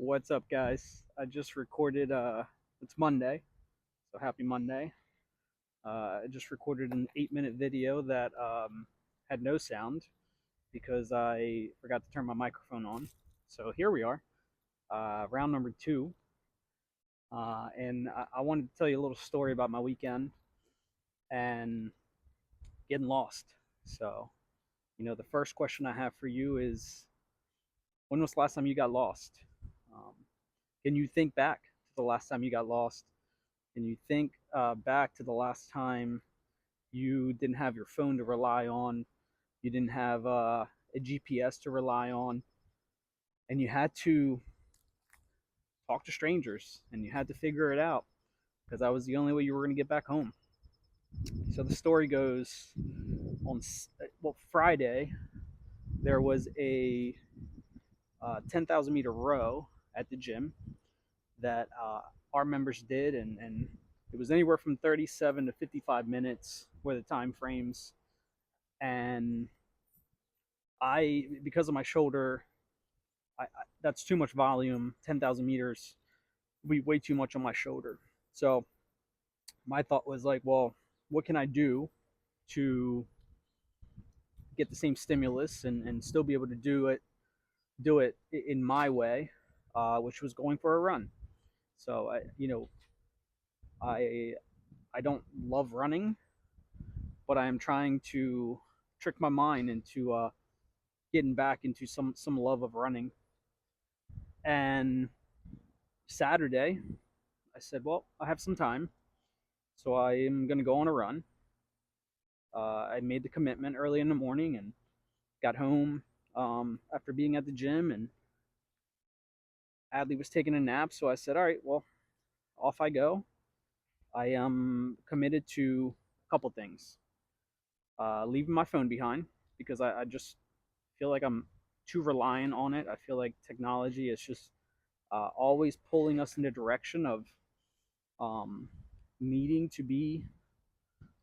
What's up, guys? I just recorded. It's Monday, so happy Monday. I just recorded an 8-minute video that had no sound because I forgot to turn my microphone on. So here we are, round number two. And I wanted to tell you a little story about my weekend and getting lost. So, the first question I have for you is, when was the last time you got lost? Um, can you think back to the last time you got lost? And you think back to the last time you didn't have your phone to rely on, you didn't have a GPS to rely on, and you had to talk to strangers and you had to figure it out because that was the only way you were going to get back home. So the story goes on, Friday, there was a 10,000 meter row at the gym that our members did, and it was anywhere from 37 to 55 minutes were the time frames. And because of my shoulder, that's too much volume. 10,000 meters would be way too much on my shoulder. So my thought was like, well, what can I do to get the same stimulus and still be able to do it in my way, which was going for a run. So I I don't love running, but I am trying to trick my mind into getting back into some love of running. And Saturday, I said, well, I have some time, so I am going to go on a run. I made the commitment early in the morning and got home after being at the gym, and Adley was taking a nap. So I said, all right, well, off I go. I am committed to a couple things. Leaving my phone behind because I just feel like I'm too reliant on it. I feel like technology is just always pulling us in the direction of um, needing to be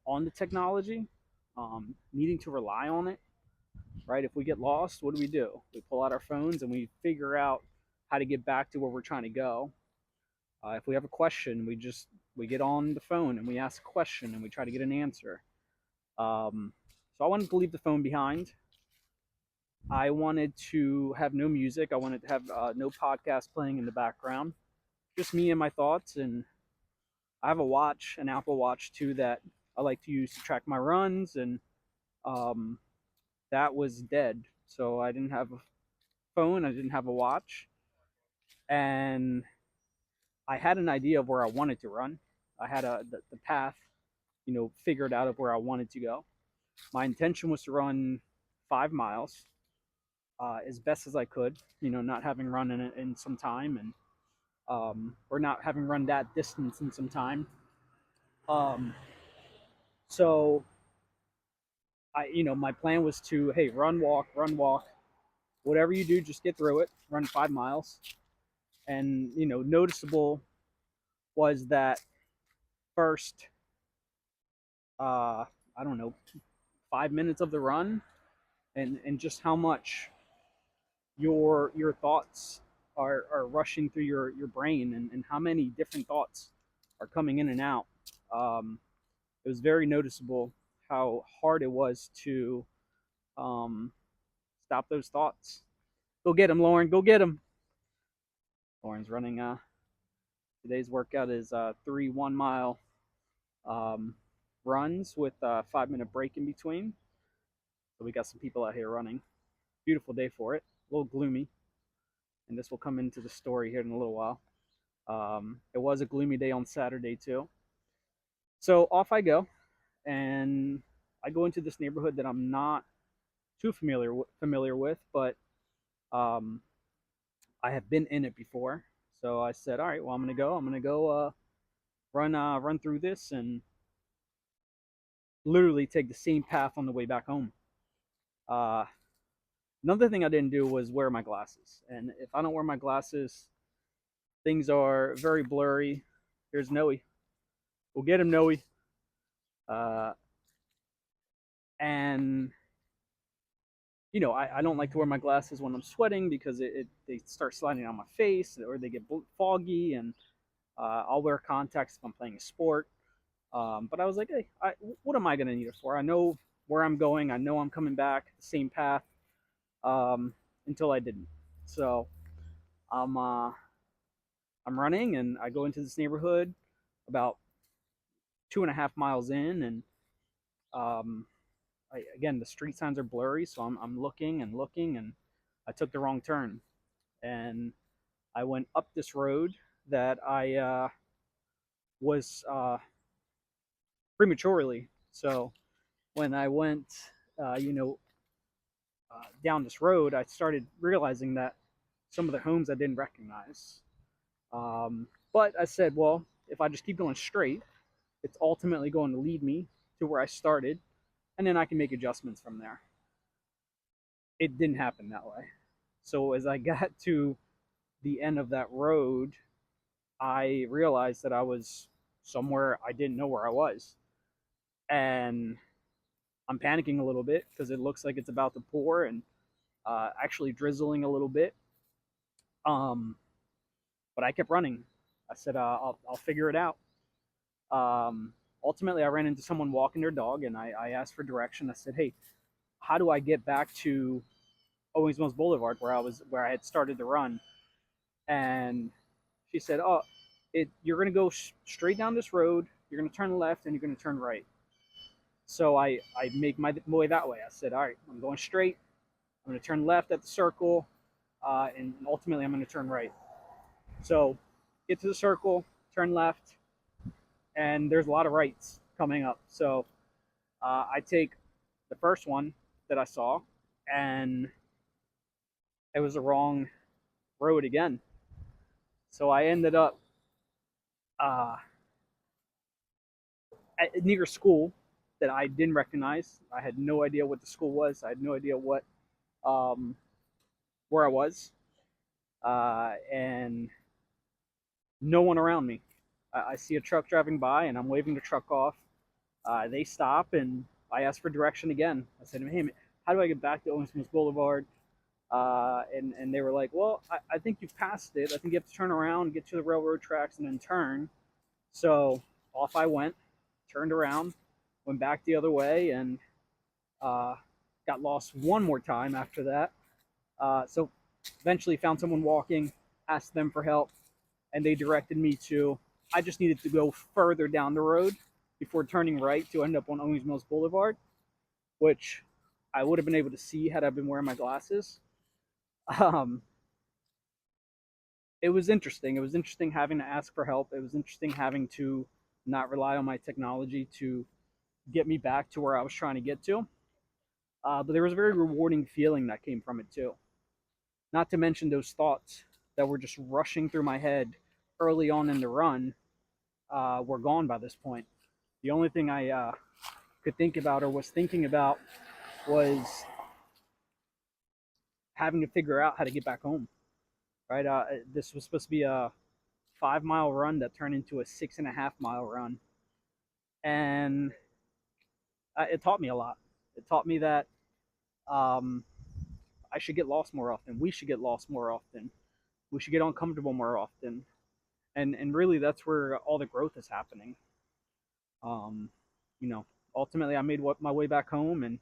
on the technology, needing to rely on it, right? If we get lost, what do? We pull out our phones and we figure out how to get back to where we're trying to go. If we have a question, we get on the phone and we ask a question and we try to get an answer. So I wanted to leave the phone behind. I wanted to have no music. I wanted to have no podcast playing in the background. Just me and my thoughts. And I have a watch, an Apple Watch too, that I like to use to track my runs. And um, that was dead. So I didn't have a phone. I didn't have a watch. And I had an idea of where I wanted to run. I had the path, figured out of where I wanted to go. My intention was to run 5 miles as best as I could. Not having run in some time, and or not having run that distance in some time. Um, so my plan was to, hey, run, walk, whatever you do, just get through it. Run 5 miles, and noticeable was that first, I don't know, 5 minutes of the run, and just how much your thoughts are rushing through your brain, and how many different thoughts are coming in and out. Um, it was very noticeable how hard it was to um, stop those thoughts. Go get him, Lauren. Go get him. Lauren's running. Today's workout is 3 1 mile um, runs with a 5 minute break in between. So we got some people out here running. Beautiful day for it. A little gloomy, and this will come into the story here in a little while. It was a gloomy day on Saturday too. So off I go, and I go into this neighborhood that I'm not too familiar with, but um, I have been in it before. So I said, all right, well, I'm gonna go. I'm gonna go run through this and literally take the same path on the way back home. Uh, Another thing I didn't do was wear my glasses, and if I don't wear my glasses, things are very blurry. Here's Noe. We'll get him, Noe. Uh, and I don't like to wear my glasses when I'm sweating because they start sliding on my face or they get foggy, and I'll wear contacts if I'm playing a sport. But I was like, hey, what am I going to need it for? I know where I'm going. I know I'm coming back the same path um, until I didn't. So I'm uh, I'm running, and I go into this neighborhood about 2.5 miles in, and um, again the street signs are blurry, so I'm looking and looking, and I took the wrong turn, and I went up this road that I was prematurely. So when I went, uh, you know, down this road, I started realizing that some of the homes I didn't recognize. But I said, well, if I just keep going straight, it's ultimately going to lead me to where I started, and then I can make adjustments from there. It didn't happen that way. So as I got to the end of that road, I realized that I was somewhere I didn't know where I was. And I'm panicking a little bit because it looks like it's about to pour and actually drizzling a little bit. Um, but I kept running. I said, I'll figure it out. Ultimately, I ran into someone walking their dog, and I asked for direction. I said, hey, how do I get back to Owings Mills Boulevard where I had started to run? And she said, oh, you're going to go straight down this road. You're going to turn left, and you're going to turn right. So I make my way that way. I said, all right, I'm going straight. I'm going to turn left at the circle, and ultimately I'm going to turn right. So get to the circle, turn left, and there's a lot of rights coming up. So I take the first one that I saw, and it was the wrong road again. So I ended up uh, near a school that I didn't recognize. I had no idea what the school was. I had no idea um, where I was, and no one around me. I see a truck driving by, and I'm waving the truck off. They stop, and I ask for direction again. I said, "Hey, how do I get back to Owens Mills Boulevard?" And they were like, "Well, I think you've passed it. I think you have to turn around, get to the railroad tracks, and then turn." So off I went, turned around, went back the other way, and uh, got lost one more time after that. So eventually found someone walking, asked them for help, and they directed me to. I just needed to go further down the road before turning right to end up on Owings Mills Boulevard, which I would have been able to see had I been wearing my glasses. Um, it was interesting. It was interesting having to ask for help. It was interesting having to not rely on my technology to get me back to where I was trying to get to. But there was a very rewarding feeling that came from it too. Not to mention those thoughts that were just rushing through my head early on in the run were gone by this point. The only thing I could think about or was thinking about was having to figure out how to get back home. Right, this was supposed to be a 5 mile run that turned into a 6.5 mile run, and it taught me a lot. It taught me that um, I should get lost more often. We should get lost more often. We should get uncomfortable more often, and really that's where all the growth is happening. Um, you know, ultimately I made my way back home, and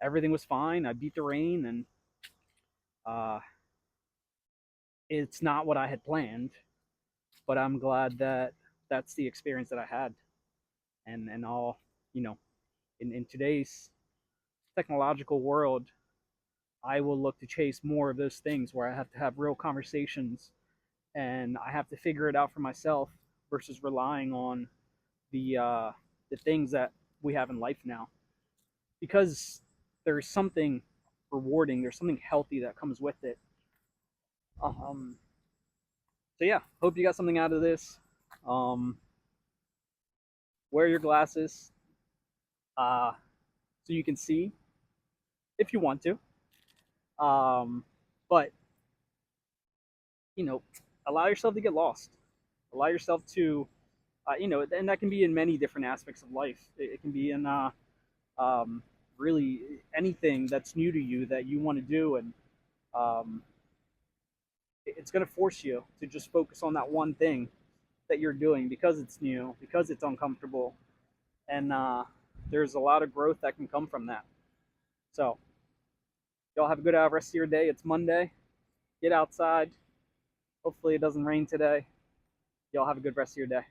everything was fine. I beat the rain, and uh, it's not what I had planned, but I'm glad that that's the experience that I had, and all you know, in today's technological world, I will look to chase more of those things where I have to have real conversations and I have to figure it out for myself versus relying on the uh, the things that we have in life now, because there's something rewarding, there's something healthy that comes with it. Um, so yeah, hope you got something out of this. Um, wear your glasses uh, so you can see if you want to, but you know, allow yourself to get lost. Allow yourself to, and that can be in many different aspects of life. It can be in um, really anything that's new to you that you want to do, and um, it's going to force you to just focus on that one thing that you're doing because it's new, because it's uncomfortable, and there's a lot of growth that can come from that. So, y'all have a good rest of your day. It's Monday. Get outside. Hopefully, it doesn't rain today. Y'all have a good rest of your day.